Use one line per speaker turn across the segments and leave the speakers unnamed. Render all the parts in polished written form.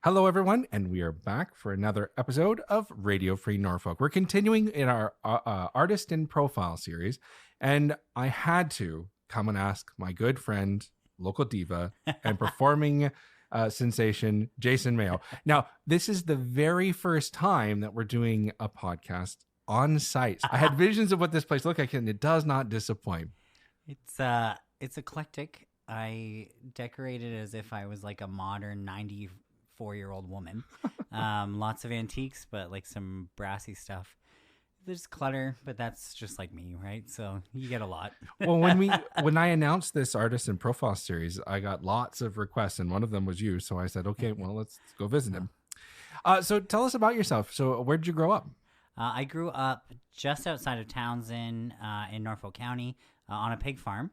Hello, everyone, and we are back for another episode of Radio Free Norfolk. We're continuing in our artist in profile series, and I had to come and ask my good friend, local diva, and performing sensation, Jason Mayo. Now, this is the very first time that we're doing a podcast on site. I had visions of what this place looked like, and it does not disappoint.
It's eclectic. I decorated as if I was like a modern 94-year-old woman. Lots of antiques, but like some brassy stuff. There's clutter, but that's just like me, right? So you get a lot.
Well, when I announced this artist in profile series, I got lots of requests, and one of them was you. So I said, okay, well, let's go visit him. So tell us about yourself. So where did you grow up?
I grew up just outside of Townsend in Norfolk County on a pig farm.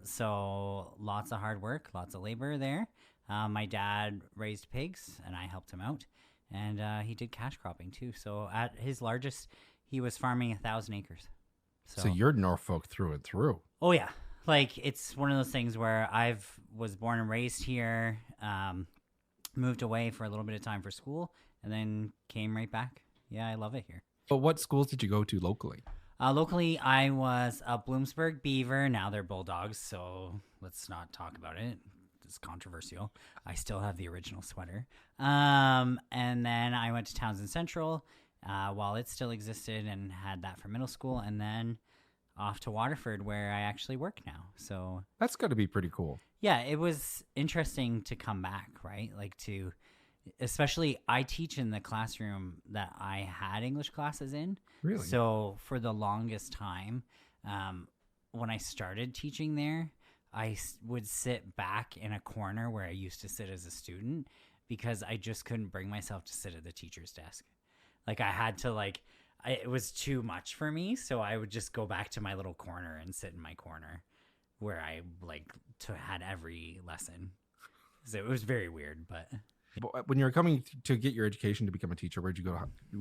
So lots of hard work, lots of labor there. My dad raised pigs and I helped him out, and he did cash cropping too. So at his largest, he was farming 1,000 acres.
So you're Norfolk through and through.
Oh yeah. Like it's one of those things where was born and raised here, moved away for a little bit of time for school and then came right back. Yeah. I love it here.
But what schools did you go to locally?
Locally, I was a Bloomsburg Beaver. Now they're Bulldogs, so let's not talk about it. It's controversial. I still have the original sweater. And then I went to Townsend Central while it still existed and had that for middle school. And then off to Waterford where I actually work now. So
that's got to be pretty cool.
Yeah, it was interesting to come back, right? Like especially I teach in the classroom that I had English classes in.
Really?
So for the longest time, when I started teaching there, I would sit back in a corner where I used to sit as a student because I just couldn't bring myself to sit at the teacher's desk. Like I had to it was too much for me. So I would just go back to my little corner and sit in my corner where I had every lesson. So it was very weird, but
when you were coming to get your education to become a teacher, where'd you go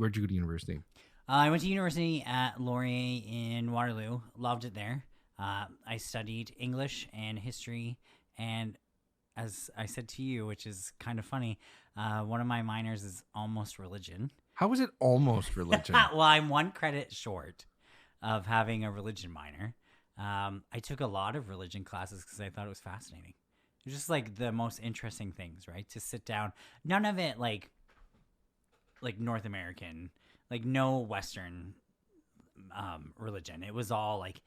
to university?
I went to university at Laurier in Waterloo. Loved it there. I studied English and history. And as I said to you, which is kind of funny, one of my minors is almost religion.
How is it almost religion?
Well, I'm one credit short of having a religion minor. I took a lot of religion classes because I thought it was fascinating. It was just like the most interesting things, right? To sit down. None of it like North American, like no Western religion. It was all like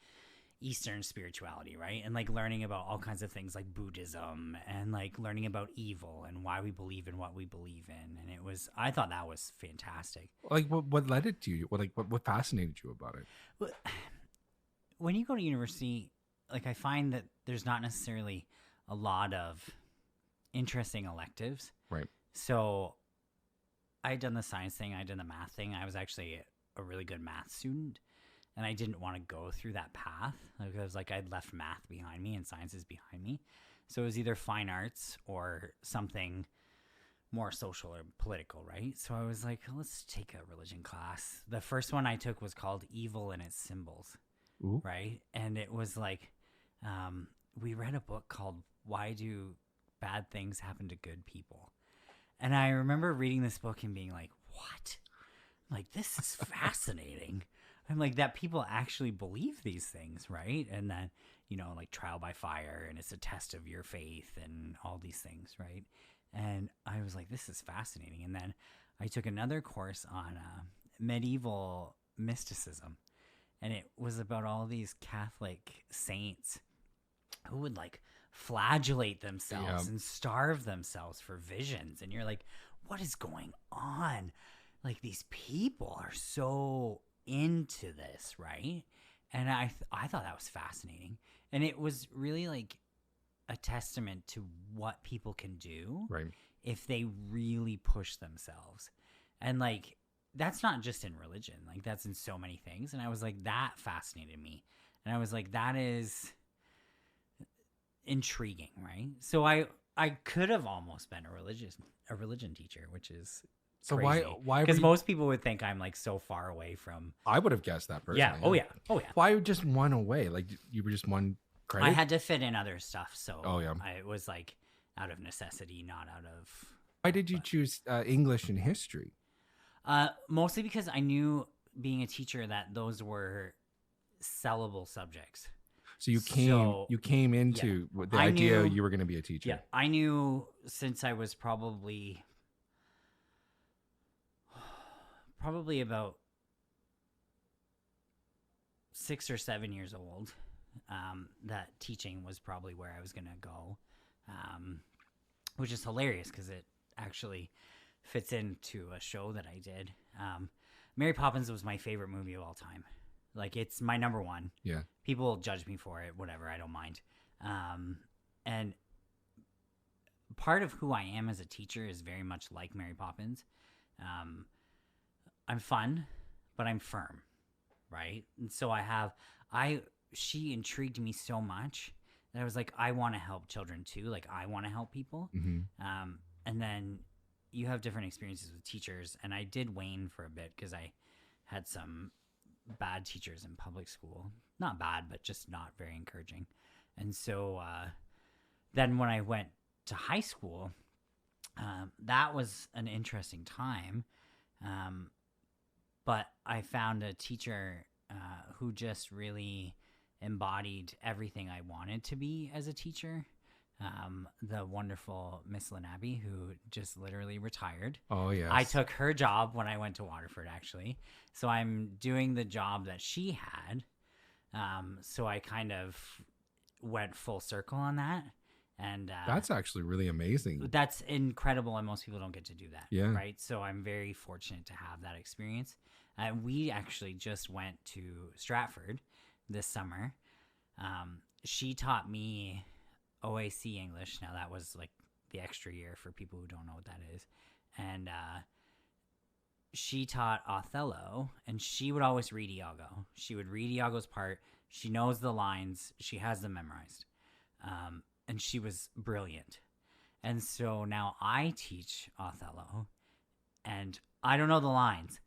Eastern spirituality, right? And like learning about all kinds of things like Buddhism and like learning about evil and why we believe in what we believe in. And I thought that was fantastic.
Like what led it to you? What fascinated you about it?
When you go to university, like I find that there's not necessarily a lot of interesting electives.
Right. So
I had done the science thing. I did the math thing. I was actually a really good math student. And I didn't want to go through that path because I'd left math behind me and sciences behind me. So it was either fine arts or something more social or political, right? So I was like, let's take a religion class. The first one I took was called Evil and Its Symbols.
Ooh.
Right? And it was like, we read a book called Why Do Bad Things Happen to Good People? And I remember reading this book and being like, what? Like, this is fascinating. I'm like, that people actually believe these things, right? And then, like trial by fire, and it's a test of your faith and all these things, right? And I was like, this is fascinating. And then I took another course on medieval mysticism. And it was about all these Catholic saints who would like flagellate themselves and starve themselves for visions. And you're like, what is going on? Like these people are so into this, right? And I thought that was fascinating. And it was really like a testament to what people can do if they really push themselves. And like that's not just in religion, like that's in so many things. And I was like, that fascinated me. And I was like, that is intriguing, right? So I could have almost been a religion teacher, which is
so
crazy.
Why
because most people would think I'm like so far away from.
I would have guessed that personally.
Oh yeah.
Why just one away? Like you were just one credit?
I had to fit in other stuff, so
Oh yeah.
it was like out of necessity, not out of
Why did you choose English and history?
Mostly because I knew being a teacher that those were sellable subjects.
So
So
you came
yeah,
into with the
I
idea
knew.
you were going to be a teacher.
Yeah, I knew since I was probably about 6 or 7 years old, that teaching was probably where I was gonna go, um, which is hilarious because it actually fits into a show that I did. Mary Poppins was my favorite movie of all time. Like, it's my number one.
Yeah.
People judge me for it, whatever. I don't mind. And part of who I am as a teacher is very much like Mary Poppins. Um, I'm fun, but I'm firm, right? And so she intrigued me so much that I was like, I want to help children too. Like, I want to help people.
Mm-hmm.
And then you have different experiences with teachers. And I did wane for a bit because I had some bad teachers in public school. Not bad, but just not very encouraging. And so then when I went to high school, that was an interesting time. But I found a teacher who just really embodied everything I wanted to be as a teacher. The wonderful Miss Linabi, who just literally retired.
Oh, yes.
I took her job when I went to Waterford, actually. So I'm doing the job that she had. So I kind of went full circle on that. And
That's actually really amazing.
that's incredible, and most people don't get to do that.
Yeah.
Right? So I'm very fortunate to have that experience. We actually just went to Stratford this summer. She taught me OAC English. Now, that was like the extra year for people who don't know what that is. And she taught Othello, and she would always read Iago. She would read Iago's part. She knows the lines. She has them memorized. And she was brilliant. And so now I teach Othello, and I don't know the lines,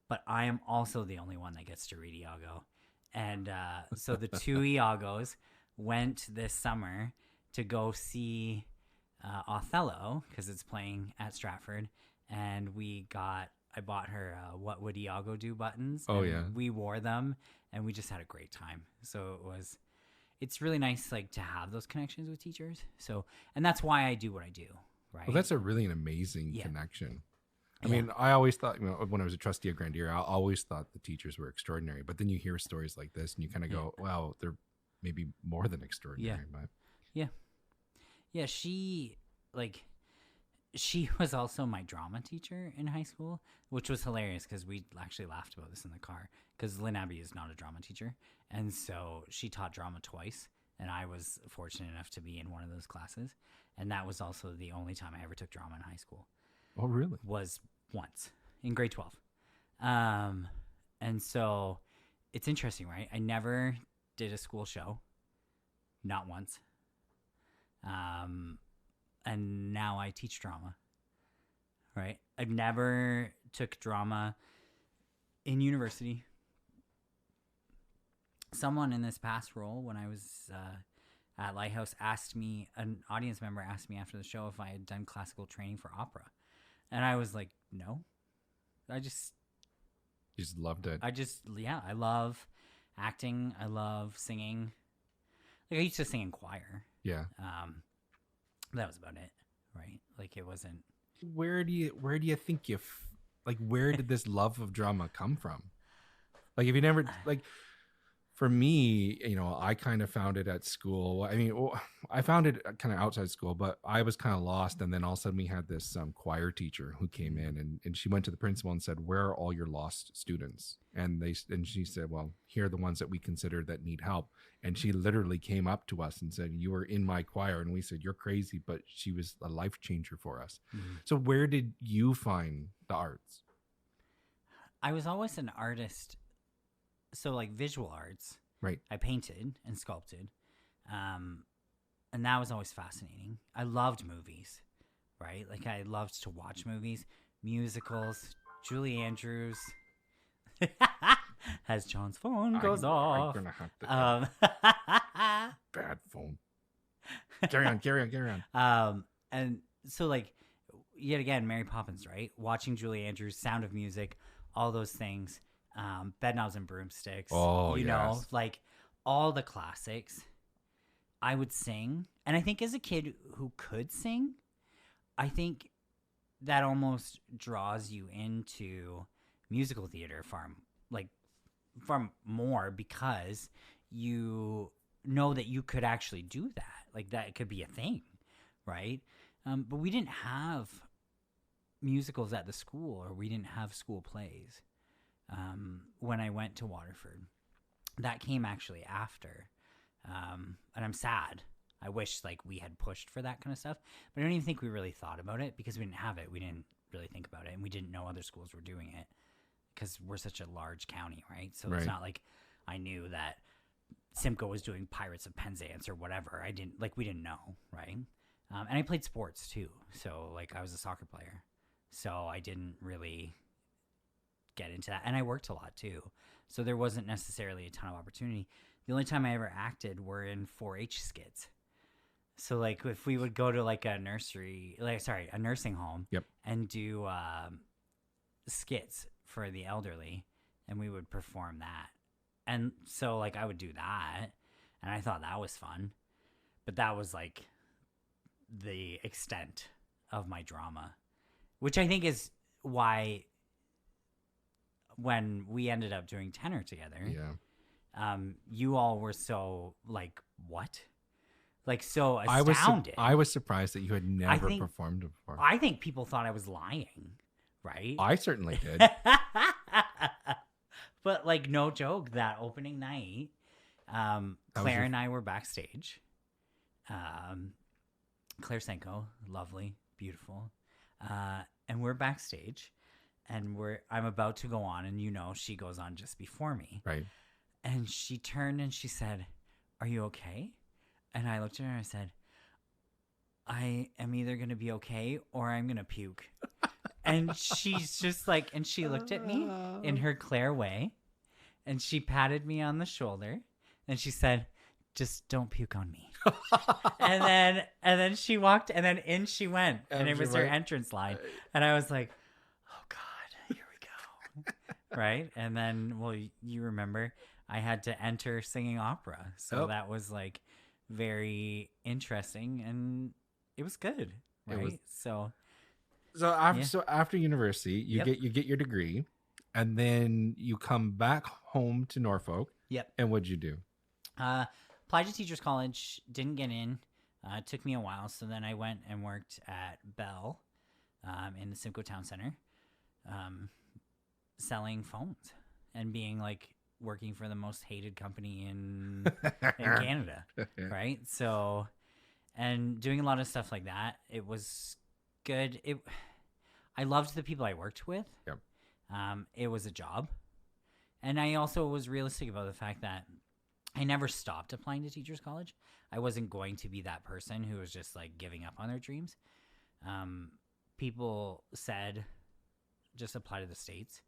but I am also the only one that gets to read Iago. And so the two Iagos went this summer to go see Othello because it's playing at Stratford. And I bought her What Would Iago Do buttons.
Oh,
and
yeah.
We wore them, and we just had a great time. So it's really nice, like, to have those connections with teachers. So, and that's why I do what I do, right?
Well, that's a really an amazing
Yeah.
connection. I
Yeah.
mean, I always thought, when I was a trustee of Grandier, I always thought the teachers were extraordinary. But then you hear stories like this and you kind of go, wow, they're maybe more than extraordinary. But
Yeah, she was also my drama teacher in high school, which was hilarious because we actually laughed about this in the car because Lynn Abbey is not a drama teacher. And so she taught drama twice, and I was fortunate enough to be in one of those classes. And that was also the only time I ever took drama in high school.
Oh, really?
Was once in grade 12. And so it's interesting, right? I never did a school show. Not once. And now I teach drama, right? I've never took drama in university. Someone in this past role, when I was at Lighthouse, an audience member asked me after the show if I had done classical training for opera. And I was like, no. You
just loved it.
I love acting. I love singing. Like, I used to sing in choir.
Yeah.
That was about it, right? Like, it wasn't.
Where do you think where did this love of drama come from? Like, if you never, like, for me, I kind of found it at school. I mean, I found it kind of outside school, but I was kind of lost. And then all of a sudden we had this choir teacher who came in and she went to the principal and said, where are all your lost students? And she said, well, here are the ones that we consider that need help. And she literally came up to us and said, you were in my choir. And we said, you're crazy, but she was a life changer for us. Mm-hmm. So where did you find the arts?
I was always an artist. So, like, visual arts.
Right.
I painted and sculpted. And that was always fascinating. I loved movies, right? Like, I loved to watch movies, musicals. Julie Andrews. As John's phone goes off.
I'm gonna have to bad phone. Carry on.
And so, like, yet again, Mary Poppins, right? Watching Julie Andrews, Sound of Music, all those things, Bedknobs and Broomsticks,
Oh,
you know,
yes.
like all the classics. I would sing. And I think as a kid who could sing, I think that almost draws you into musical theater far more because you know that you could actually do that. Like that could be a thing, right? But we didn't have musicals at the school, or we didn't have school plays when I went to Waterford. That came actually after, and I'm sad. I wish like we had pushed for that kind of stuff, but I don't even think we really thought about it because we didn't have it. We didn't really think about it, and we didn't know other schools were doing it because we're such a large county, right? So
Right.
it's not like I knew that Simcoe was doing Pirates of Penzance or whatever. We didn't know, right? And I played sports too, so like I was a soccer player, so I didn't really get into that, and I worked a lot too, so there wasn't necessarily a ton of opportunity. The only time I ever acted were in 4-H skits. So like if we would go to like a nursing home,
Yep.
and do skits for the elderly, and we would perform that. And so like I would do that, and I thought that was fun, but that was like the extent of my drama, which I think is why when we ended up doing tenor together, you all were so like, what? Like so astounded.
I was surprised that you had never performed before.
I think people thought I was lying, right?
I certainly did.
But like no joke, that opening night, Claire and I were backstage. Claire Senko, lovely, beautiful. And we're backstage, and I'm about to go on, and you know she goes on just before me.
Right.
And she turned and she said, "Are you okay?" And I looked at her and I said, "I am either going to be okay or I'm going to puke." And she's just like, and she looked at me in her Claire way, and she patted me on the shoulder, and she said, "Just don't puke on me." and then she walked, and then in she went, and it was her entrance line. And I was like, oh God, here we go. Right. And then, well, you remember I had to enter singing opera. So that was like very interesting, and it was good. Right. So
after university, you get your degree, and then you come back home to Norfolk.
Yep.
And what'd you do?
Applied to Teachers College, didn't get in. It took me a while, so then I went and worked at Bell in the Simcoe Town Center, selling phones and being like working for the most hated company in Canada, right? So, and doing a lot of stuff like that. It was good. I loved the people I worked with.
Yep.
It was a job, and I also was realistic about the fact that I never stopped applying to Teachers College. I wasn't going to be that person who was just like giving up on their dreams. People said, just apply to the States.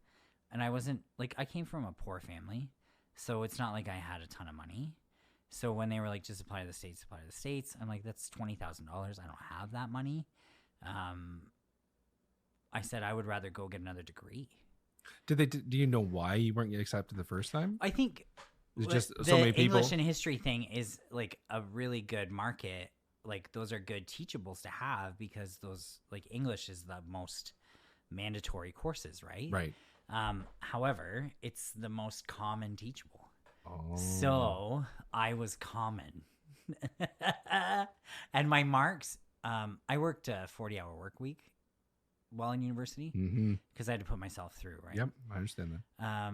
And I wasn't like, I came from a poor family, so it's not like I had a ton of money. So when they were like, just apply to the States, I'm like, that's $20,000. I don't have that money. I said I would rather go get another degree.
Do you know why you weren't accepted the first time?
I think
it's just so many people.
English and history thing is like a really good market. Like those are good teachables to have because those like English is the most mandatory courses, right?
Right.
However, it's the most common teachable.
Oh.
So I was common. And my marks, I worked a 40-hour work week while in university because I had to put myself through, right?
Yep, I understand that.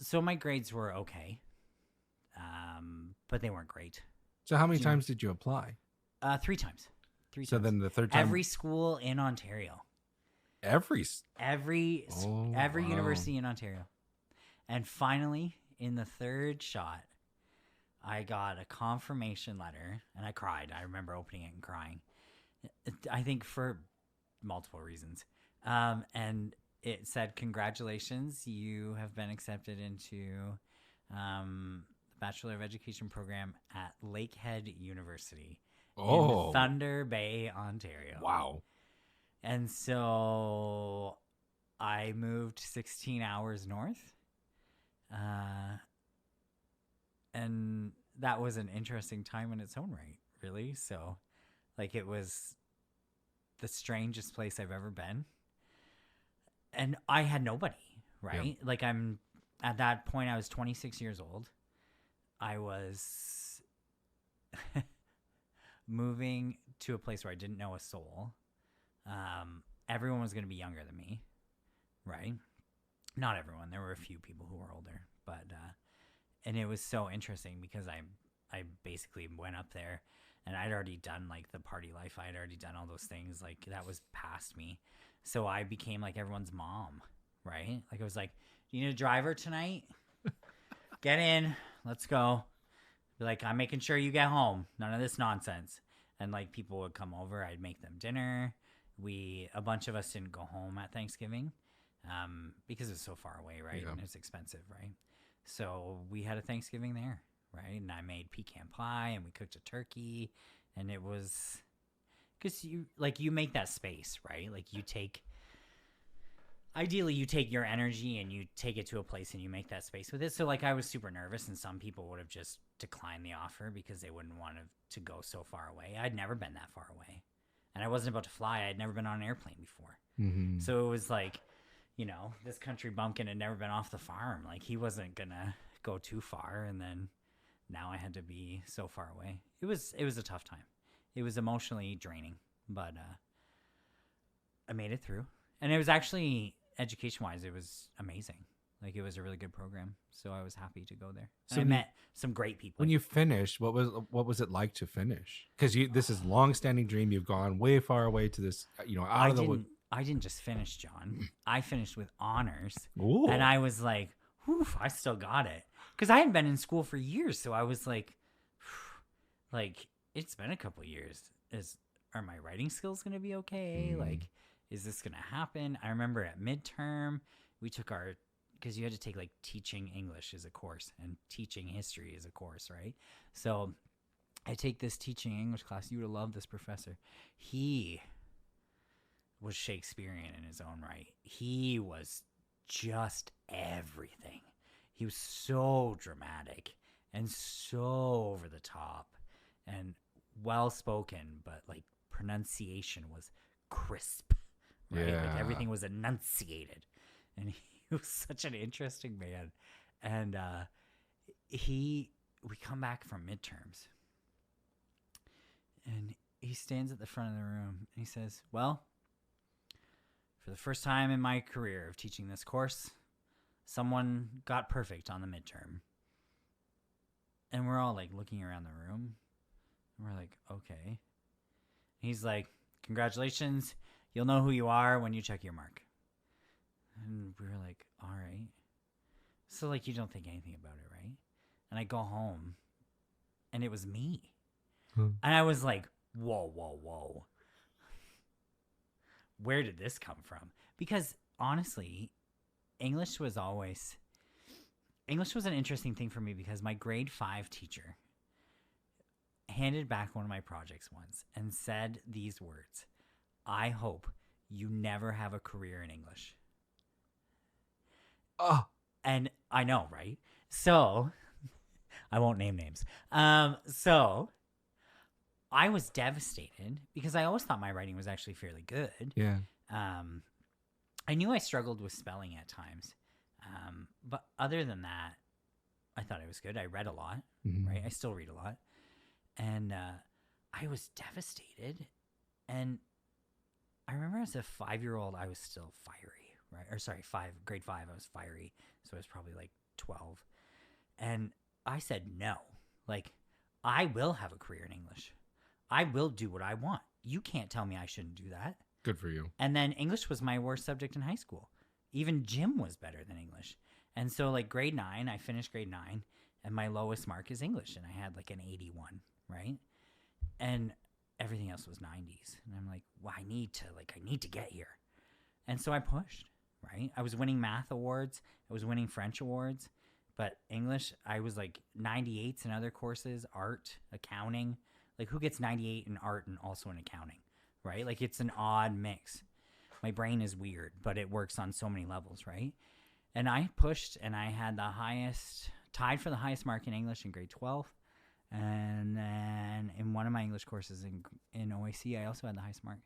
So my grades were okay, but they weren't great.
So how many times did you apply?
3 times.
So then the third time?
Every school in Ontario.
Every
university in Ontario. And finally, in the third shot, I got a confirmation letter, and I cried. I remember opening it and crying. I think for multiple reasons. And it said, "Congratulations, you have been accepted into the Bachelor of Education program at Lakehead University in Thunder Bay, Ontario."
Wow.
And so I moved 16 hours north. And that was an interesting time in its own right, really. So, like, it was the strangest place I've ever been. And I had nobody,
Yeah.
right? Like, I'm at that point, I was 26 years old. I was moving to a place where I didn't know a soul. Everyone was going to be younger than me, right? Not everyone. There were a few people who were older, but and it was so interesting because I basically went up there and I'd already done like the party life. I'd already done all those things. Like that was past me. So I became like everyone's mom, right? Like I was like, "Do you need a driver tonight? Get in. Let's go." Like, I'm making sure you get home. None of this nonsense. And like people would come over, I'd make them dinner. A bunch of us didn't go home at Thanksgiving because it was so far away, right?
Yeah.
And it's expensive, right? So we had a Thanksgiving there, right? And I made pecan pie and we cooked a turkey. And it was because you make that space, right? Like ideally you take your energy and you take it to a place and you make that space with it. So like I was super nervous and some people would have just declined the offer because they wouldn't want to go so far away. I'd never been that far away. And I wasn't about to fly. I'd never been on an airplane before.
Mm-hmm.
So it was like, this country bumpkin had never been off the farm. Like he wasn't going to go too far. And then now I had to be so far away. It was a tough time. It was emotionally draining, but I made it through. And it was actually, education-wise, it was amazing. Like it was a really good program, so I was happy to go there. So I met some great people.
When you finished, what was it like to finish? Because this is long-standing dream. You've gone way far away to this, out of the wood.
I didn't just finish, John. I finished with honors,
Ooh.
and I was like, "Whew, I still got it." Because I hadn't been in school for years, so I was like, it's been a couple years. Are my writing skills going to be okay? Like, is this going to happen? I remember at midterm, we took because you had to take like teaching English as a course and teaching history as a course, right? So I take this teaching English class. You would have loved this professor. He was Shakespearean in his own right. He was just everything. He was so dramatic and so over the top and well spoken, but like pronunciation was crisp, right?
Yeah.
Like everything was enunciated, and he was such an interesting man. And we come back from midterms, and he stands at the front of the room and he says, "Well, for the first time in my career of teaching this course, someone got perfect on the midterm." And we're all like looking around the room. And we're like, okay. He's like, "Congratulations. You'll know who you are when you check your mark." And we were like, all right. So like you don't think anything about it, right? And I go home and it was me. And I was like, whoa, whoa, whoa. Where did this come from? Because honestly, English was an interesting thing for me because my grade 5 teacher handed back one of my projects once and said these words: "I hope you never have a career in English."
Oh.
And I know, right? So I won't name names. So I was devastated because I always thought my writing was actually fairly good.
Yeah.
I knew I struggled with spelling at times. But other than that, I thought it was good. I read a lot, right? I still read a lot. And I was devastated. And I remember as a 5-year-old, I was still fiery, right? Or sorry, grade 5, I was fiery. So I was probably like 12. And I said, no, like, I will have a career in English. I will do what I want. You can't tell me I shouldn't do that.
Good for you.
And then English was my worst subject in high school. Even gym was better than English. And so like grade 9, I finished grade 9 and my lowest mark is English. And I had like an 81, right? And everything else was 90s. And I'm like, well, I need to get here. And so I pushed, right? I was winning math awards. I was winning French awards. But English, I was like 98s in other courses, art, accounting. Like who gets 98 in art and also in accounting, right? Like it's an odd mix. My brain is weird, but it works on so many levels, right? And I pushed, and I had tied for the highest mark in English in grade 12. And then in one of my English courses in OAC, I also had the highest mark.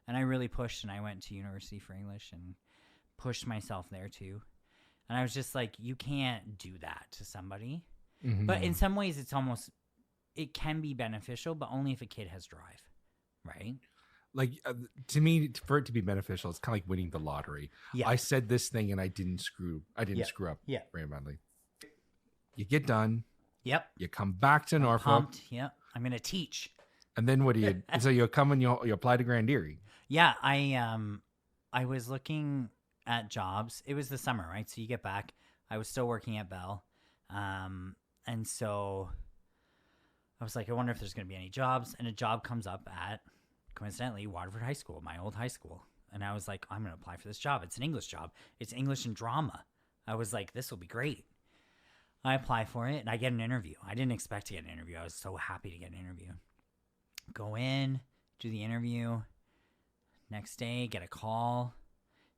And I really pushed, and I went to university for English and pushed myself there too. And I was just like, you can't do that to somebody.
Mm-hmm.
But in some ways, it can be beneficial, but only if a kid has drive, right?
Like to me, for it to be beneficial, it's kind of like winning the lottery.
Yeah.
I said this thing and I didn't screw up
Yeah.
very badly. You get done.
Yep.
You come back to Norfolk.
Pumped. Yep. I'm going to teach.
And then what do you, so you come and you apply to Grand Erie.
Yeah. I was looking at jobs. It was the summer, right? So you get back. I was still working at Bell. And so I was like, I wonder if there's going to be any jobs. And a job comes up at, coincidentally, Waterford High School, my old high school. And I was like, I'm going to apply for this job. It's an English job. It's English and drama. I was like, this will be great. I apply for it and I get an interview. I didn't expect to get an interview. I was so happy to get an interview. Go in, do the interview. Next day, get a call.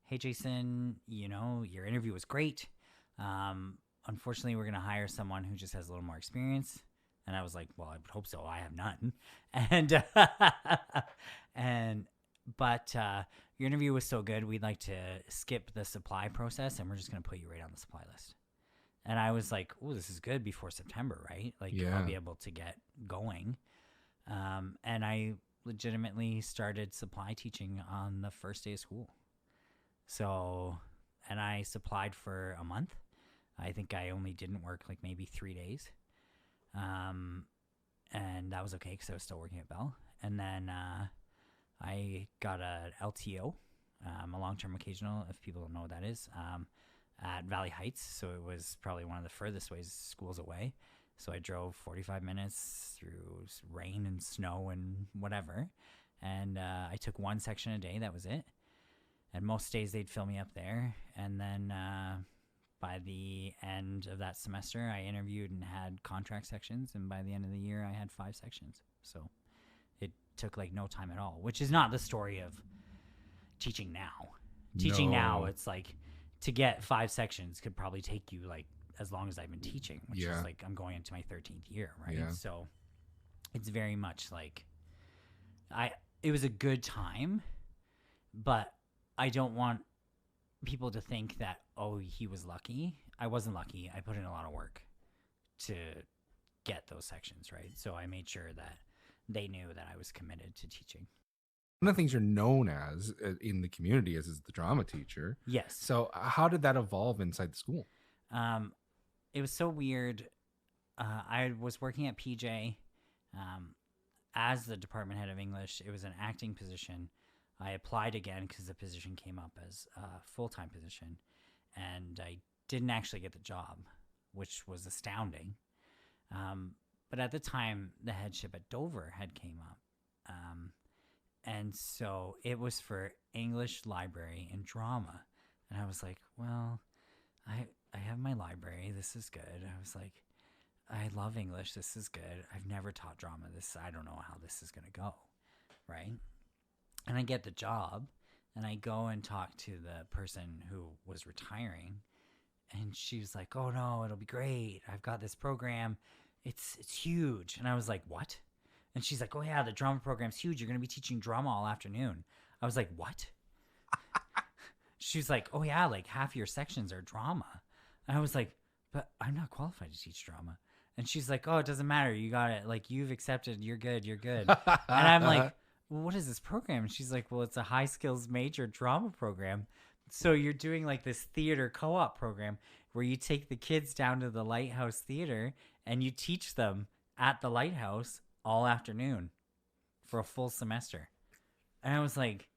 Hey, Jason, your interview was great. Unfortunately, we're going to hire someone who just has a little more experience. And I was like, well, I would hope so. I have none. But your interview was so good, we'd like to skip the supply process, and we're just going to put you right on the supply list. And I was like, oh, this is good before September, right? Like, I'll be able to get going. And I legitimately started supply teaching on the first day of school. So, and I supplied for a month. I think I only didn't work like maybe 3 days. And that was okay because I was still working at Bell. And then I got a LTO, a long-term occasional, if people don't know what that is, at Valley Heights. So it was probably one of the furthest schools away. So I drove 45 minutes through rain and snow and whatever. And I took one section a day. That was it. And most days they'd fill me up there. And then by the end of that semester, I interviewed and had contract sections. And by the end of the year, I had 5 sections. So it took like no time at all, which is not the story of teaching now. Teaching now, it's like to get 5 sections could probably take you like as long as I've been teaching, which is like I'm going into my 13th year, right? Yeah. So it's very much like it was a good time, but I don't want people to think that, oh, he was lucky. I wasn't lucky. I put in a lot of work to get those sections, right? So I made sure that they knew that I was committed to teaching.
One of the things you're known as in the community is the drama teacher.
Yes.
So how did that evolve inside the school?
It was so weird. I was working at PJ as the department head of English. It was an acting position. I applied again because the position came up as a full-time position, and I didn't actually get the job, which was astounding. But at the time, the headship at Dover had came up. And so it was for English, library, and drama. And I was like, well, I have my library. This is good. I was like, I love English. This is good. I've never taught drama. I don't know how this is going to go, right? And I get the job, and I go and talk to the person who was retiring, and she was like, oh, no, it'll be great. I've got this program. It's huge. And I was like, what? And she's like, oh, yeah, the drama program's huge. You're going to be teaching drama all afternoon. I was like, what? She's like, oh, yeah, like half your sections are drama. And I was like, but I'm not qualified to teach drama. And she's like, oh, it doesn't matter. You got it. Like, you've accepted. You're good. You're good. And I'm like, well, what is this program? And she's like, well, it's a high skills major drama program. So you're doing like this theater co-op program where you take the kids down to the Lighthouse Theater and you teach them at the Lighthouse all afternoon for a full semester. And I was like,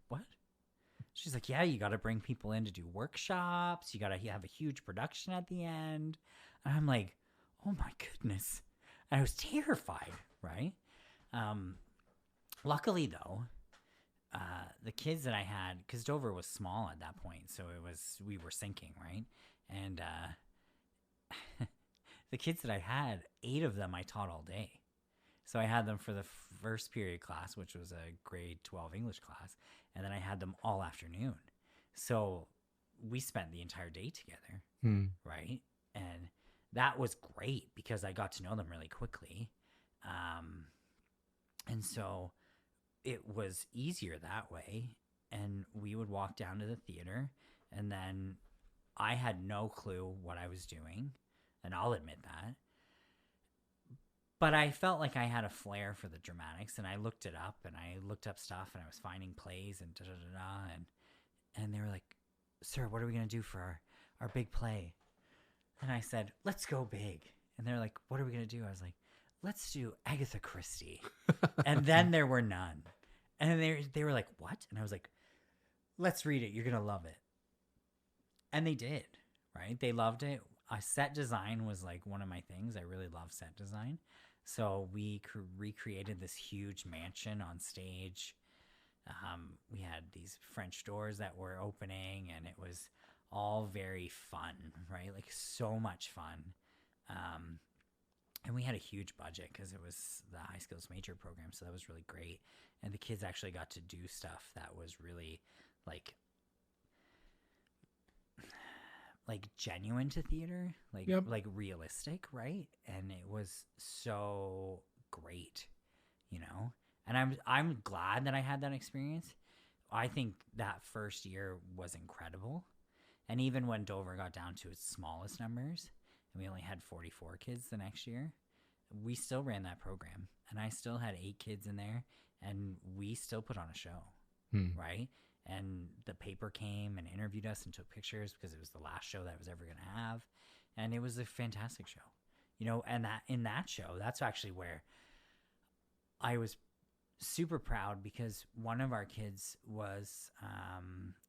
what? She's like, yeah, you got to bring people in to do workshops. You got to have a huge production at the end. And I'm like, oh my goodness. And I was terrified, right? Luckily though, the kids that I had, because Dover was small at that point, so we were sinking, right? And the kids that I had, 8 of them I taught all day. So I had them for the first period class, which was a grade 12 English class, and then I had them all afternoon. So we spent the entire day together,
Hmm.
right? And that was great because I got to know them really quickly. And so it was easier that way. And we would walk down to the theater, and then I had no clue what I was doing, and I'll admit that. But I felt like I had a flair for the dramatics, and I looked it up, and I looked up stuff, and I was finding plays and da-da-da-da, and they were like, "Sir, what are we going to do for our big play?" And I said, "Let's go big." And they're like, "What are we going to do?" I was like, "Let's do Agatha Christie." And then there were none. And they were like, "What?" And I was like, "Let's read it. You're going to love it." And they did, right? They loved it. Set design was like one of my things. I really love set design. So we recreated this huge mansion on stage. We had these French doors that were opening, and it was all very fun, right? Like so much fun. And we had a huge budget because it was the high skills major program. So that was really great. And the kids actually got to do stuff that was really like genuine to theater, like realistic, right? And it was so great, you know. And I'm glad that I had that experience. I think that first year was incredible. And even when Dover got down to its smallest numbers, and we only had 44 kids the next year, we still ran that program. And I still had 8 kids in there, and we still put on a show, right? And the paper came and interviewed us and took pictures because it was the last show that I was ever going to have. And it was a fantastic show, you know, and that in that show, that's actually where I was super proud because one of our kids was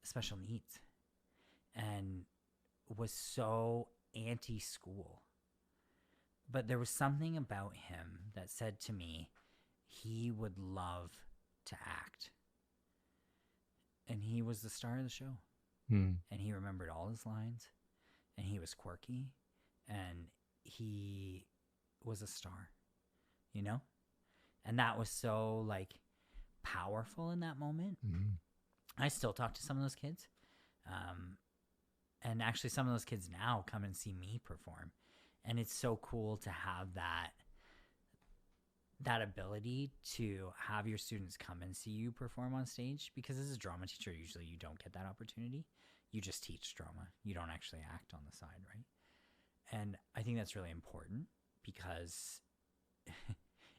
special needs and was so anti-school. But there was something about him that said to me, he would love to act. And he was the star of the show. And he remembered all his lines. And he was quirky. And he was a star. You know? And that was so, like, powerful in that moment. I still talk to some of those kids. And actually some of those kids now come and see me perform. And it's so cool to have that ability to have your students come and see you perform on stage, because as a drama teacher, usually you don't get that opportunity. You just teach drama. You don't actually act on the side, right? And I think that's really important because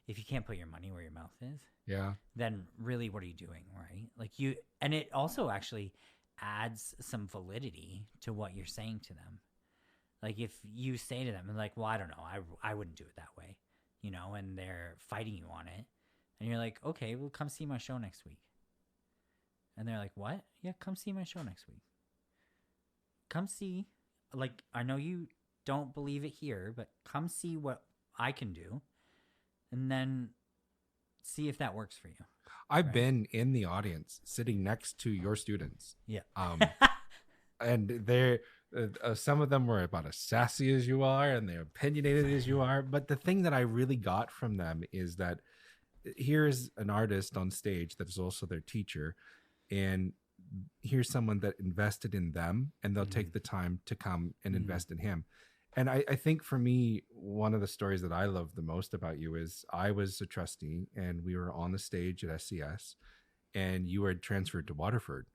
if you can't put your money where your mouth is, then really what are you doing, right? Like and it also actually adds some validity to what you're saying to them. Like if you say to them, like, well, I don't know, I wouldn't do it that way. You know, and they're fighting you on it. And you're like, okay, well, come see my show next week. And they're like, what? Yeah, come see my show next week. Come see. Like, I know you don't believe it here, but come see what I can do. And then see if that works for you.
I've been in the audience sitting next to your students.
Yeah.
And they're some of them were about as sassy as you are and they're opinionated as you are. But the thing that I really got from them is that here's an artist on stage that is also their teacher, and here's someone that invested in them, and they'll take the time to come and invest in him. And I think for me, one of the stories that I love the most about you is I was a trustee and we were on the stage at SCS, and you were transferred to Waterford.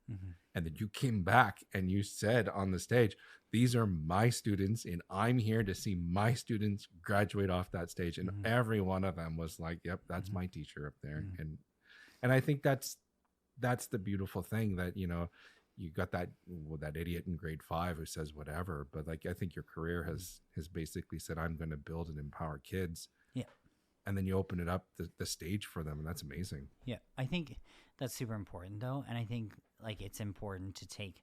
And then you came back and you said on the stage, these are my students and I'm here to see my students graduate off that stage. And every one of them was like, yep, that's my teacher up there. And I think that's the beautiful thing, that, you know, you got that idiot in grade 5 who says whatever, but like, I think your career has basically said, I'm going to build and empower kids.
Yeah.
And then you open it up the stage for them, and that's amazing.
Yeah, I think that's super important though, and I think like it's important to take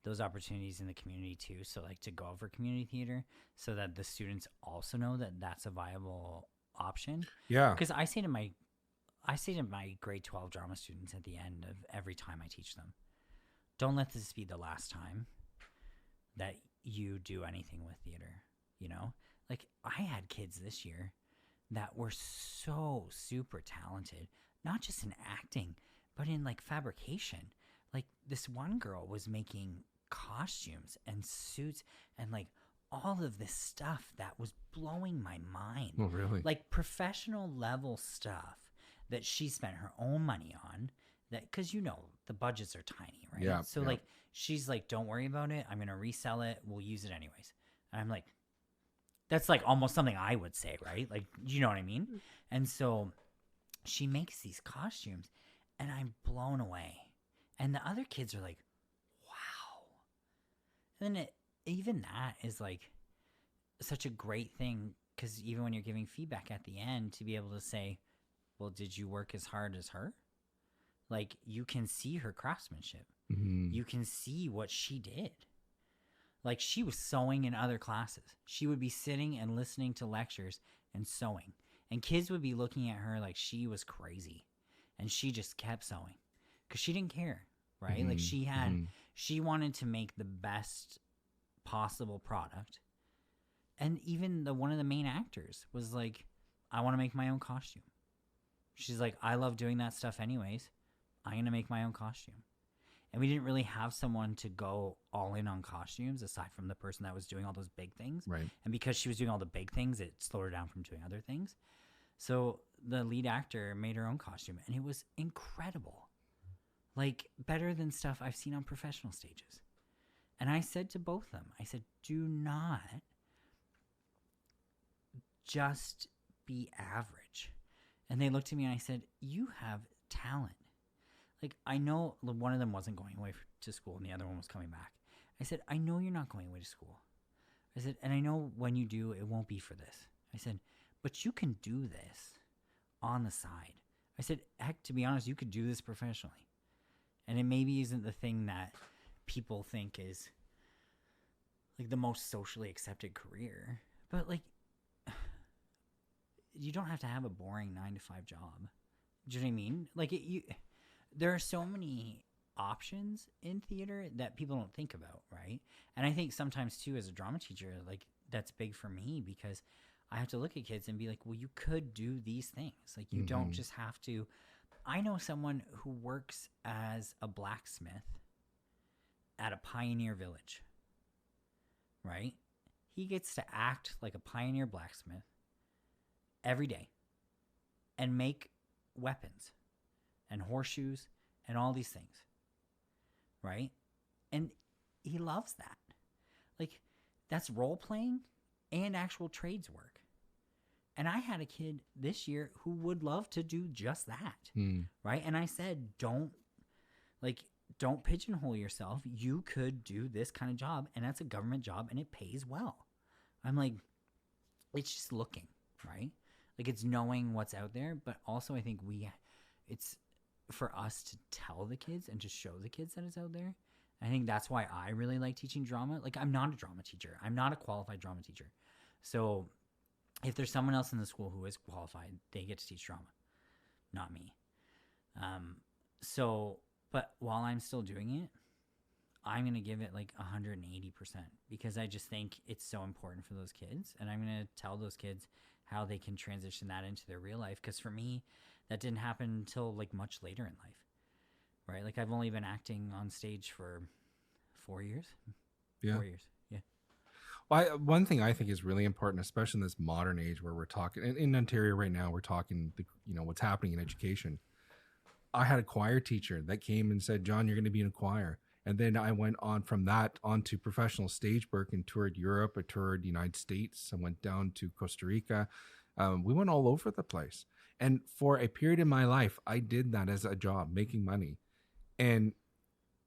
those opportunities in the community too. So like to go over community theater, so that the students also know that that's a viable option.
Yeah,
because I say to my grade 12 drama students at the end of every time I teach them, don't let this be the last time that you do anything with theater. You know, like I had kids this year that were so super talented, not just in acting, but in like fabrication. Like this one girl was making costumes and suits and like all of this stuff that was blowing my mind.
Oh, really?
Like professional level stuff that she spent her own money on, that because the budgets are tiny, right?
Yeah.
So
yeah.
like she's like, don't worry about it, I'm gonna resell it, we'll use it anyways. And I'm like, that's like almost something I would say, right? Like, you know what I mean? And so she makes these costumes and I'm blown away. And the other kids are like, wow. And then even that is like such a great thing, because even when you're giving feedback at the end, to be able to say, well, did you work as hard as her? Like, you can see her craftsmanship.
Mm-hmm.
You can see what she did. Like, she was sewing in other classes. She would be sitting and listening to lectures and sewing. And kids would be looking at her like she was crazy. And she just kept sewing because she didn't care, right?
Mm-hmm.
Like, she wanted to make the best possible product. And even one of the main actors was like, I want to make my own costume. She's like, I love doing that stuff anyways. I'm going to make my own costume. And we didn't really have someone to go all in on costumes aside from the person that was doing all those big things.
Right.
And because she was doing all the big things, it slowed her down from doing other things. So the lead actor made her own costume, and it was incredible. Like, better than stuff I've seen on professional stages. And I said to both of them, I said, do not just be average. And they looked at me and I said, you have talent. Like, I know one of them wasn't going away to school and the other one was coming back. I said, I know you're not going away to school. I said, and I know when you do, it won't be for this. I said, but you can do this on the side. I said, heck, to be honest, you could do this professionally. And it maybe isn't the thing that people think is like the most socially accepted career. But like, you don't have to have a boring 9-to-5 job. Do you know what I mean? Like, there are so many options in theater that people don't think about, right? And I think sometimes too, as a drama teacher, like, that's big for me because I have to look at kids and be like, well, you could do these things. Like, you don't just have to. I know someone who works as a blacksmith at a pioneer village, right? He gets to act like a pioneer blacksmith every day and make weapons and horseshoes and all these things, right? And he loves that. Like, that's role playing and actual trades work. And I had a kid this year who would love to do just that, right? And I said, don't pigeonhole yourself. You could do this kind of job, and that's a government job, and it pays well. I'm like, it's just looking, right? Like, it's knowing what's out there, but also I think it's for us to tell the kids and to show the kids that it's out there. I think that's why I really like teaching drama. Like, I'm not a drama teacher. I'm not a qualified drama teacher. So if there's someone else in the school who is qualified, they get to teach drama, not me. But while I'm still doing it, I'm going to give it like 180% because I just think it's so important for those kids. And I'm going to tell those kids how they can transition that into their real life. Because for me, that didn't happen until like much later in life, right? Like, I've only been acting on stage for 4 years.
Yeah.
4 years. Yeah.
Well, one thing I think is really important, especially in this modern age where we're talking in Ontario right now, we're talking, what's happening in education. I had a choir teacher that came and said, John, you're going to be in a choir. And then I went on from that onto professional stage work and toured Europe. I toured the United States. I went down to Costa Rica. We went all over the place. And for a period in my life, I did that as a job, making money. And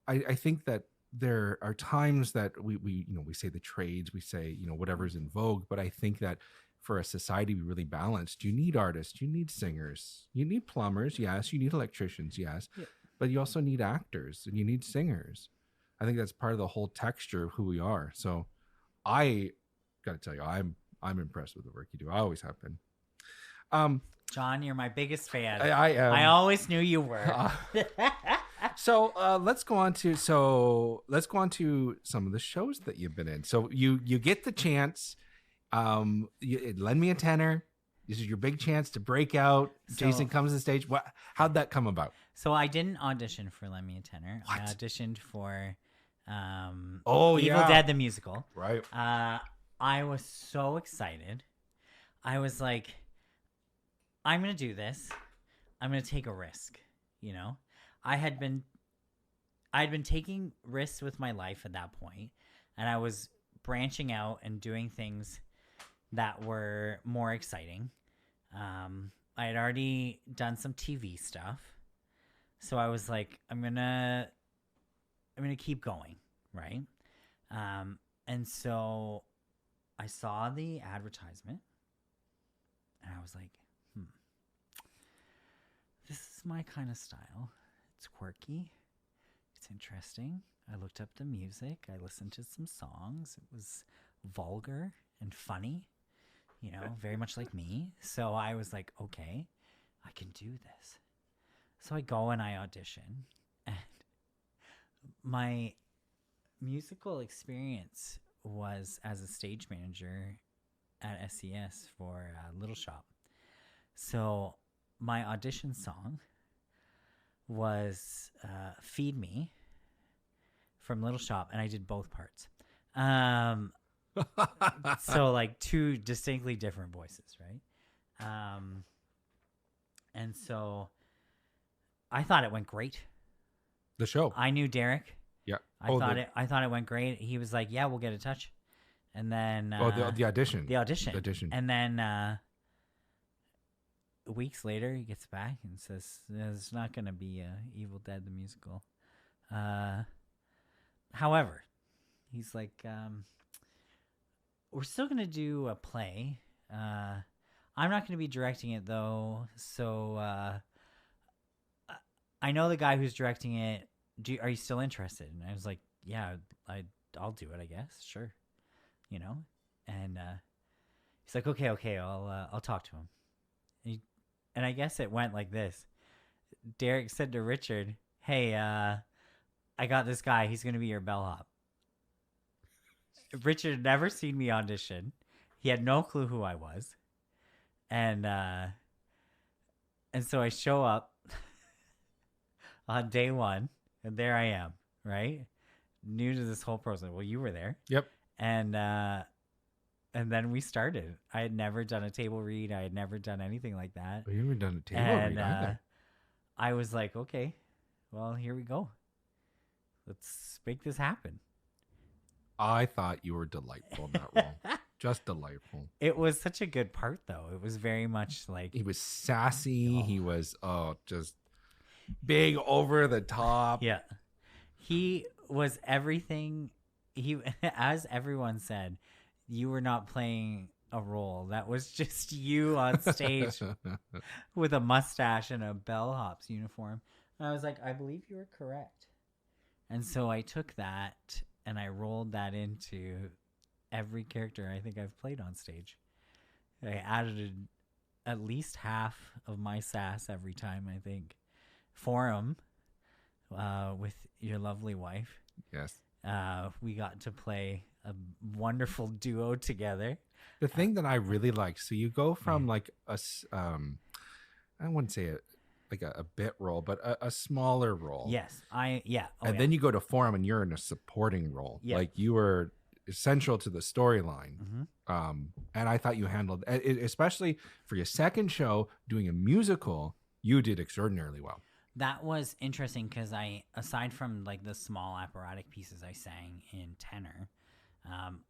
I think that there are times that we say the trades, we say, whatever's in vogue. But I think that for a society to be really balanced, you need artists, you need singers, you need plumbers, yes, you need electricians, yes, yeah. But you also need actors and you need singers. I think that's part of the whole texture of who we are. So I got to tell you, I'm impressed with the work you do. I always have been.
John, you're my biggest fan.
I am.
I always knew you were.
So let's go on to some of the shows that you've been in. So you get the chance. You lend me a tenner. This is your big chance to break out. Jason comes to the stage. How'd that come about?
So I didn't audition for Lend Me a Tenor.
What?
I auditioned for
Oh,
Evil
yeah.
Dead the musical.
Right.
I was so excited. I was like, I'm gonna do this. I'm gonna take a risk. You know, I had been taking risks with my life at that point, and I was branching out and doing things that were more exciting. I had already done some TV stuff, so I was like, I'm gonna keep going, right? And so I saw the advertisement, and I was like, this is my kind of style. It's quirky. It's interesting. I looked up the music. I listened to some songs. It was vulgar and funny, you know, very much like me. So I was like, okay, I can do this. So I go and I audition. And my musical experience was as a stage manager at SES for Little Shop. So my audition song was Feed Me from Little Shop, and I did both parts. So like two distinctly different voices, right? And so I thought it went great.
The show.
I knew Derek.
Yeah.
I thought it went great. He was like, "Yeah, we'll get in touch." And then
the audition.
The audition.
The audition.
And then weeks later, he gets back and says, "There's not going to be Evil Dead the musical." However, he's like, "We're still going to do a play. I'm not going to be directing it though, so I know the guy who's directing it. Are you still interested?" And I was like, "Yeah, I'll do it, I guess. Sure, you know." And he's like, "Okay, I'll talk to him." And I guess it went like this. Derek said to Richard, "Hey, I got this guy. He's going to be your bellhop." Richard had never seen me audition. He had no clue who I was. And so I show up on day one, and there I am, right? New to this whole process. Well, you were there.
Yep.
And then we started. I had never done a table read. I had never done anything like that.
You haven't done a table
And
read either.
I was like, okay, well, here we go. Let's make this happen.
I thought you were delightful in that role. Just delightful.
It was such a good part, though. It was very much like...
He was sassy. He was, just big over the top.
Yeah. He was everything. As everyone said, you were not playing a role. That was just you on stage with a mustache and a bellhop's uniform. And I was like, I believe you were correct. And so I took that and I rolled that into every character I think I've played on stage. I added at least half of my sass every time, I think. Forum, with your lovely wife.
Yes.
We got to play a wonderful duo together.
The thing that I really liked, so you go from like I wouldn't say a bit role, but a smaller role.
Yes,
Then you go to Forum and you're in a supporting role.
Yeah.
Like you were essential to the storyline.
Mm-hmm.
And I thought you handled it, especially for your second show doing a musical, you did extraordinarily well.
That was interesting because aside from like the small operatic pieces I sang in tenor,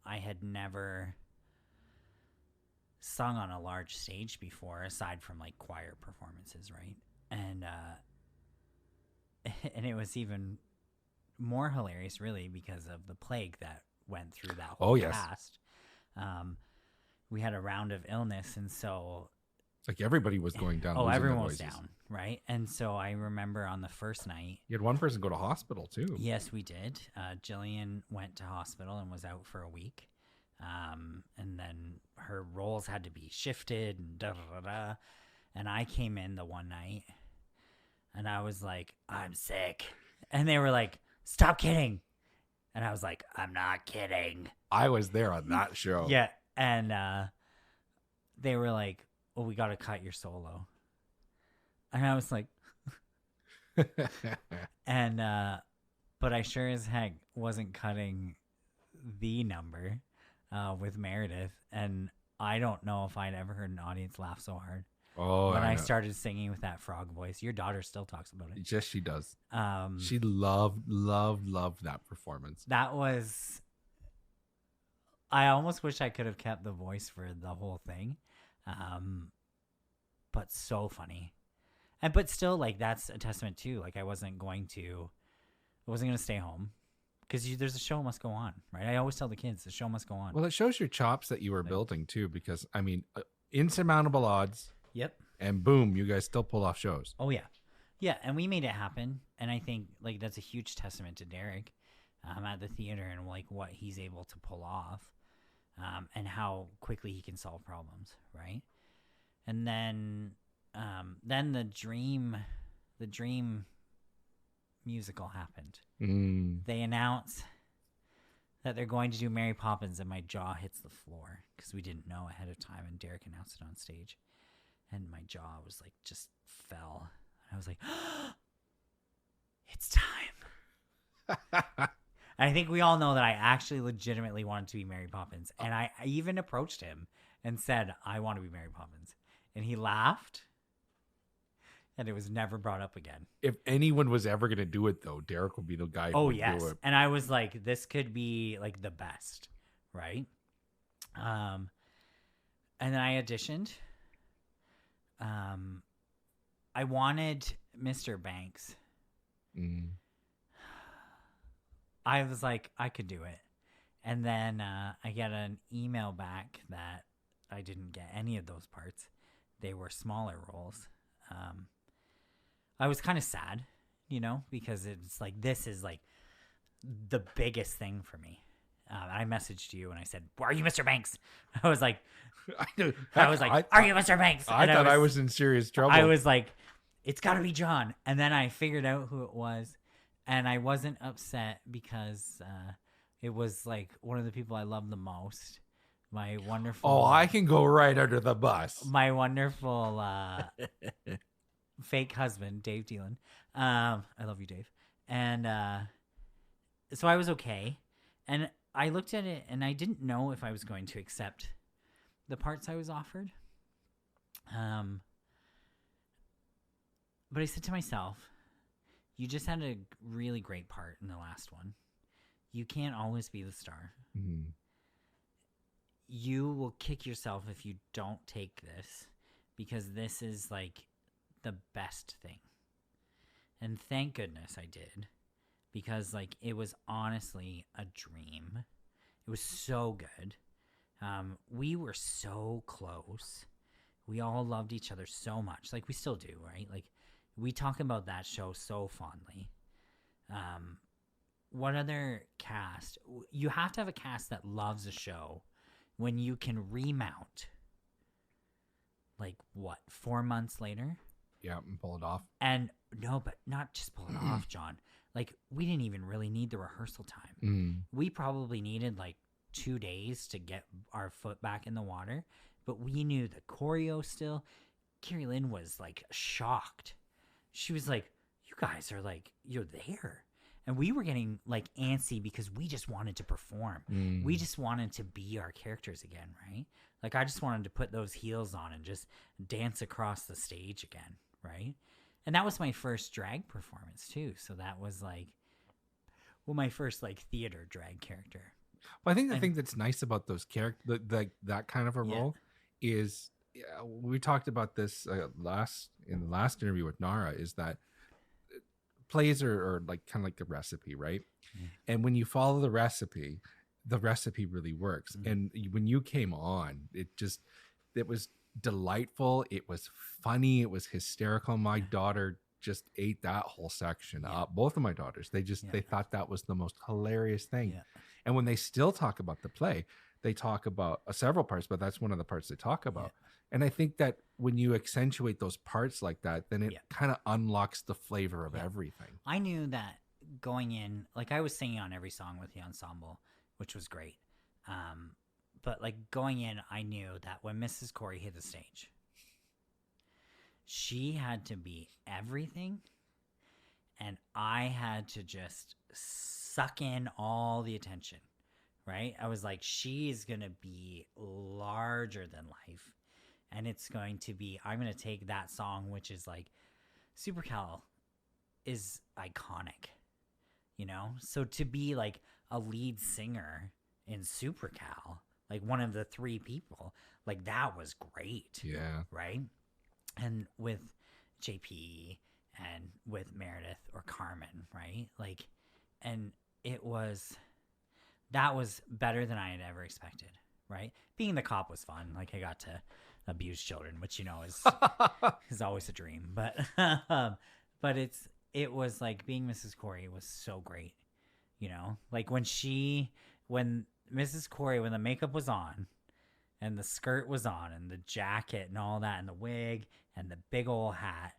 I had never sung on a large stage before, aside from like choir performances, right? And it was even more hilarious, really, because of the plague that went through that whole cast. We had a round of illness, and so
it's like everybody was going down.
Everyone was down, right? And so I remember on the first night,
you had one person go to hospital too.
Yes, we did. Jillian went to hospital and was out for a week. And then her roles had to be shifted and da-da-da-da. And I came in the one night and I was like, I'm sick. And they were like, stop kidding. And I was like, I'm not kidding.
I was there on that show.
Yeah. And they were like, "Oh, we got to cut your solo." And I was like, and but I sure as heck wasn't cutting the number with Meredith, and I don't know if I'd ever heard an audience laugh so hard
Oh,
when
I
I
know.
started singing with that frog voice. Your daughter still talks about it.
Yes, she does.
Um,
She loved that performance.
that was. I almost wish I could have kept the voice for the whole thing, but so funny, and but still, like that's a testament too. Like I wasn't going to stay home because there's a show must go on, right? I always tell the kids the show must go on.
Well, it shows your chops that you were building too, because I mean, insurmountable odds,
Yep.
and boom, you guys still pull off shows.
Oh yeah, yeah, and we made it happen, and I think like that's a huge testament to Derek at the theater and like what he's able to pull off, and how quickly he can solve problems, right? And then the dream musical happened. They announce that they're going to do Mary Poppins, and my jaw hits the floor because we didn't know ahead of time, and Derek announced it on stage, and my jaw was like just fell. I was like, it's time. And I think we all know that I actually legitimately wanted to be Mary Poppins, and I even approached him and said, I want to be Mary Poppins, and he laughed. And it was never brought up again.
If anyone was ever going to do it, though, Derek would be the guy who would do it.
And I was like, this could be like the best, right? And then I auditioned. I wanted Mr. Banks. I was like, I could do it. And then I get an email back that I didn't get any of those parts. They were smaller roles. I was kind of sad, because it's like, this is like the biggest thing for me. I messaged you and I said, are you Mr. Banks? I was like, are you Mr. Banks?
I thought I was in serious trouble.
I was like, it's got to be John. And then I figured out who it was. And I wasn't upset because it was like one of the people I love the most. My wonderful.
Oh, I can go right under the bus.
My wonderful fake husband, Dave Dealin. I love you, Dave. And so I was okay. And I looked at it and I didn't know if I was going to accept the parts I was offered. But I said to myself, you just had a really great part in the last one. You can't always be the star.
Mm-hmm.
You will kick yourself if you don't take this, because this is like the best thing. And thank goodness I did, because like it was honestly a dream. It was so good. We were so close. We all loved each other so much. Like we still do, right? Like we talk about that show so fondly. What other cast? You have to have a cast that loves a show when you can remount. Like what, 4 months later?
Yeah, and pull it off.
And no, but not just pull it off, John. Like we didn't even really need the rehearsal time. We probably needed like 2 days to get our foot back in the water, but we knew the choreo still. Carrie Lynn was like shocked. She was like, you guys are like, you're there. And we were getting like antsy because we just wanted to perform. We just wanted to be our characters again, right? Like I just wanted to put those heels on and just dance across the stage again, right? And that was my first drag performance too. So that was like, well, my first like theater drag character.
Well, I think the thing that's nice about those characters, that kind of a role, is we talked about this in the last interview with Nara, is that plays are like kind of like a recipe, right? And when you follow the recipe really works. And when you came on, it was delightful. It was funny. It was hysterical. My daughter just ate that whole section up. Both of my daughters, they thought that was the most hilarious thing. And when they still talk about the play, they talk about several parts, but that's one of the parts they talk about. And I think that when you accentuate those parts like that, then it kind of unlocks the flavor of everything.
I knew that going in, like I was singing on every song with the ensemble, which was great. But like going in, I knew that when Mrs. Corey hit the stage, she had to be everything, and I had to just suck in all the attention, right? I was like, she's going to be larger than life. And it's going to be, I'm going to take that song, which is like, Supercal is iconic, you know? So to be like a lead singer in Supercal, like one of the three people, like that was great.
Yeah.
Right? And with JP and with Meredith or Carmen, right? Like, and that was better than I had ever expected, right? Being the cop was fun. Like, I got to abuse children, which, you know, is always a dream. But, but it was like being Mrs. Corey was so great, you know? Like when Mrs. Corey, when the makeup was on and the skirt was on and the jacket and all that and the wig and the big old hat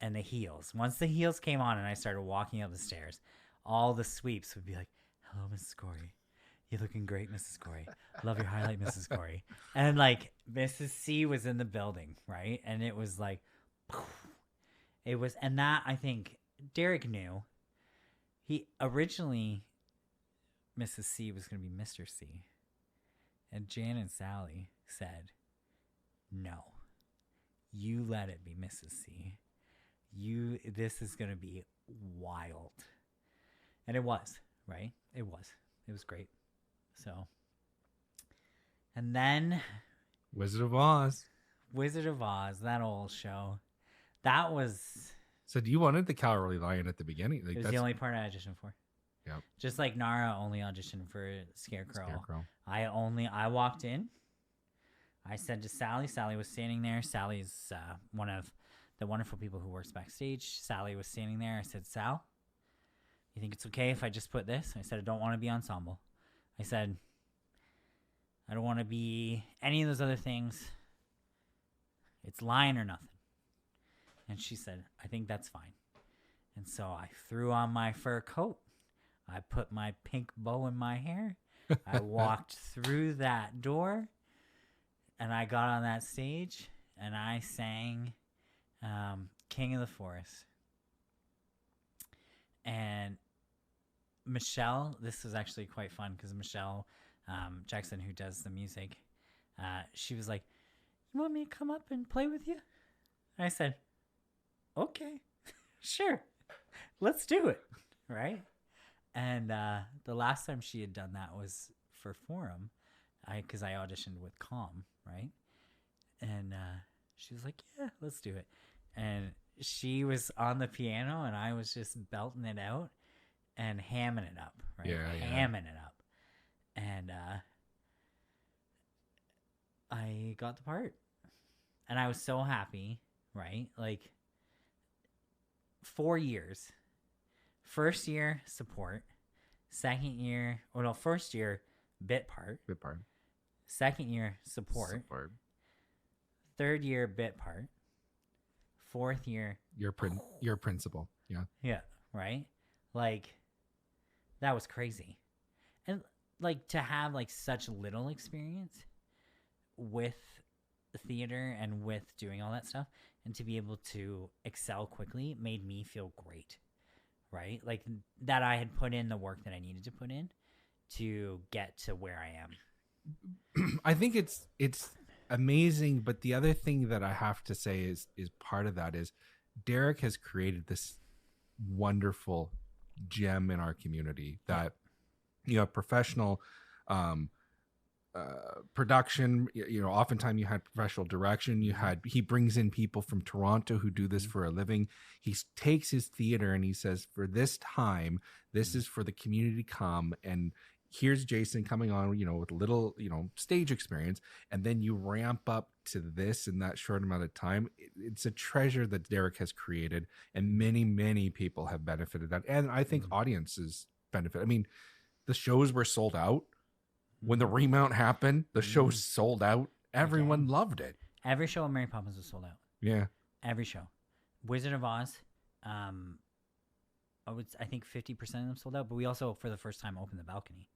and the heels. Once the heels came on and I started walking up the stairs, all the sweeps would be like, "Hello, Mrs. Corey. You're looking great, Mrs. Corey. Love your highlight, Mrs. Corey." And like Mrs. C was in the building, right? And it was like, and that I think Derek knew. He originally, Mrs. C was going to be Mr. C. And Jan and Sally said, "No, you let it be Mrs. C. This is going to be wild." And it was, right? It was great. So, and then
Wizard of Oz,
that old show, that was.
So you wanted the Cowardly Lion at the beginning. Like,
It was the only part I auditioned for.
Yeah.
Just like Nara only auditioned for Scarecrow. I walked in. I said to Sally was standing there. Sally's one of the wonderful people who works backstage. Sally was standing there. I said, "Sal, you think it's okay if I just put this?" I said, "I don't want to be ensemble." I said, "I don't want to be any of those other things. It's lion or nothing." And she said, "I think that's fine." And so I threw on my fur coat. I put my pink bow in my hair. I walked through that door and I got on that stage and I sang King of the Forest. And Michelle, this was actually quite fun because Michelle Jackson, who does the music, she was like, "You want me to come up and play with you?" And I said, "Okay, sure, let's do it." Right? And the last time she had done that was for Forum, because I auditioned with Calm, right? And she was like, "Yeah, let's do it." And she was on the piano, and I was just belting it out and hamming it up, right? Hamming it up. And I got the part. And I was so happy, right? Like, 4 years. First year, support. Second year, first year, bit part. Second year, support. Third year, bit part. Fourth year,
your principal. Yeah.
Yeah, right? Like, that was crazy. And like to have like such little experience with theater and with doing all that stuff and to be able to excel quickly made me feel great. Right? Like that I had put in the work that I needed to put in to get to where I am.
I think it's amazing, but the other thing that I have to say is part of that is Derek has created this wonderful gem in our community that you have professional production, oftentimes you had professional direction. He brings in people from Toronto who do this for a living. He takes his theater and he says, for this time, this is for the community to come, and here's Jason coming on, with a little, stage experience, and then you ramp up to this in that short amount of time. It's a treasure that Derek has created, and many, many people have benefited that, and I think audiences benefit. I mean, the shows were sold out. When the remount happened, the show sold out. Everyone loved it.
Every show of Mary Poppins was sold out.
Yeah.
Every show. Wizard of Oz, I think 50% of them sold out, but we also, for the first time, opened the balcony.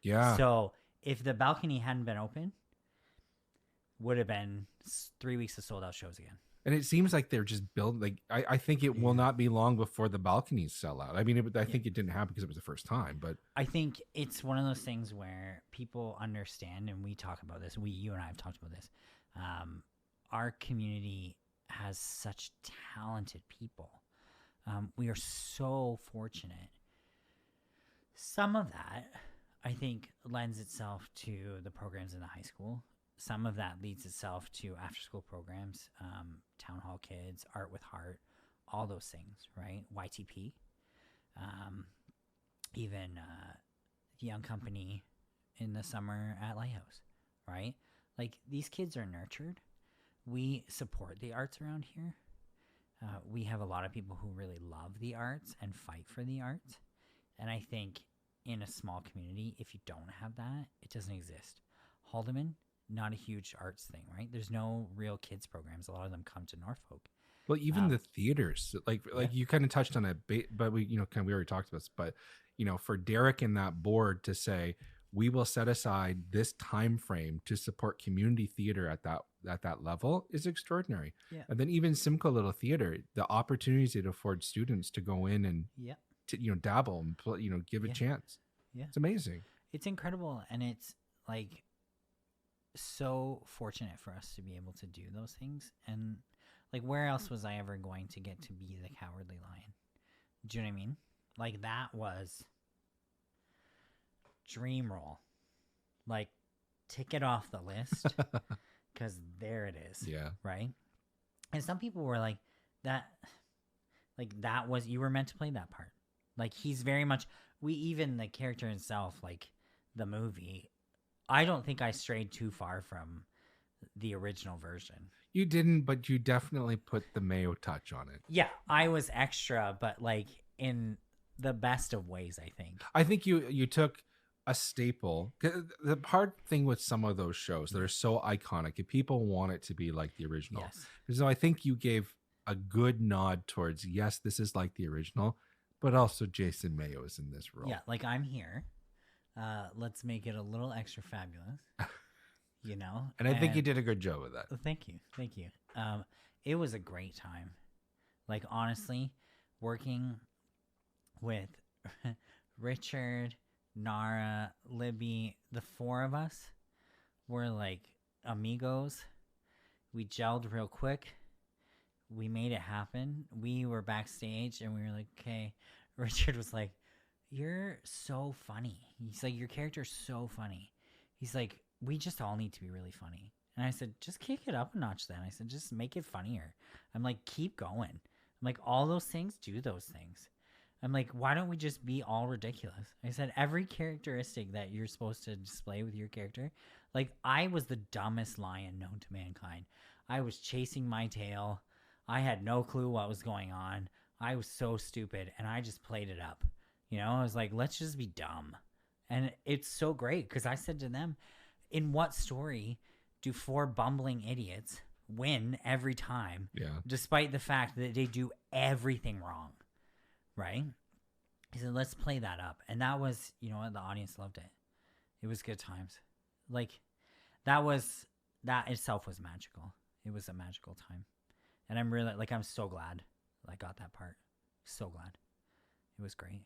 Yeah.
So if the balcony hadn't been open, would have been 3 weeks of sold out shows again.
And it seems like they're just building. Like I think it will
Yeah.
not be long before the balconies sell out. I mean, I think it didn't happen because it was the first time, but
I think it's one of those things where people understand, and we talk about this. You and I have talked about this. Our community has such talented people. We are so fortunate. Some of that, I think, lends itself to the programs in the high school. Some of that leads itself to after school programs, town hall kids, art with heart, all those things, right? YTP, even young company in the summer at Lighthouse, right? Like these kids are nurtured. We support the arts around here. We have a lot of people who really love the arts and fight for the arts. And I think in a small community, if you don't have that, it doesn't exist. Haldeman, not a huge arts thing, right? There's no real kids programs. A lot of them come to Norfolk.
well, even the theaters, like you kind of touched on it, but we we already talked about this, but for Derek and that board to say we will set aside this time frame to support community theater at that level is extraordinary.
Yeah.
And then even Simcoe Little Theater, the opportunities it affords students to go in and to dabble and play, give a chance.
Yeah.
It's amazing.
It's incredible, and it's like so fortunate for us to be able to do those things. And like, where else was I ever going to get to be the Cowardly Lion? Do you know what I mean? Like, that was dream roll. Like, tick it off the list because there it is.
Yeah.
Right. And some people were like, that was, you were meant to play that part. Like, he's very much, even the character himself, like the movie, I don't think I strayed too far from the original version.
You didn't, but you definitely put the Mayo touch on it.
Yeah, I was extra, but like in the best of ways, I think.
I think you took a staple. The hard thing with some of those shows that are so iconic, if people want it to be like the original.
Yes.
So I think you gave a good nod towards, yes, this is like the original, but also Jason Mayo is in this role.
Yeah, like I'm here. Let's make it a little extra fabulous.
And I think you did a good job with that.
Thank you. It was a great time. Like, honestly, working with Richard, Nara, Libby, the four of us were like amigos. We gelled real quick. We made it happen. We were backstage and we were like, okay. Richard was like, you're so funny. He's like, your character's so funny. He's like, we just all need to be really funny. And I said, just kick it up a notch then. I said, just make it funnier. I'm like, keep going. I'm like, all those things, do those things. I'm like, why don't we just be all ridiculous? I said, every characteristic that you're supposed to display with your character. Like, I was the dumbest lion known to mankind. I was chasing my tail. I had no clue what was going on. I was so stupid, and I just played it up. I was like, let's just be dumb. And it's so great because I said to them, in what story do four bumbling idiots win every time, despite the fact that they do everything wrong, right? He said, let's play that up. And that was, the audience loved it. It was good times. Like, that itself was magical. It was a magical time. And I'm really, I'm so glad I got that part. So glad. It was great.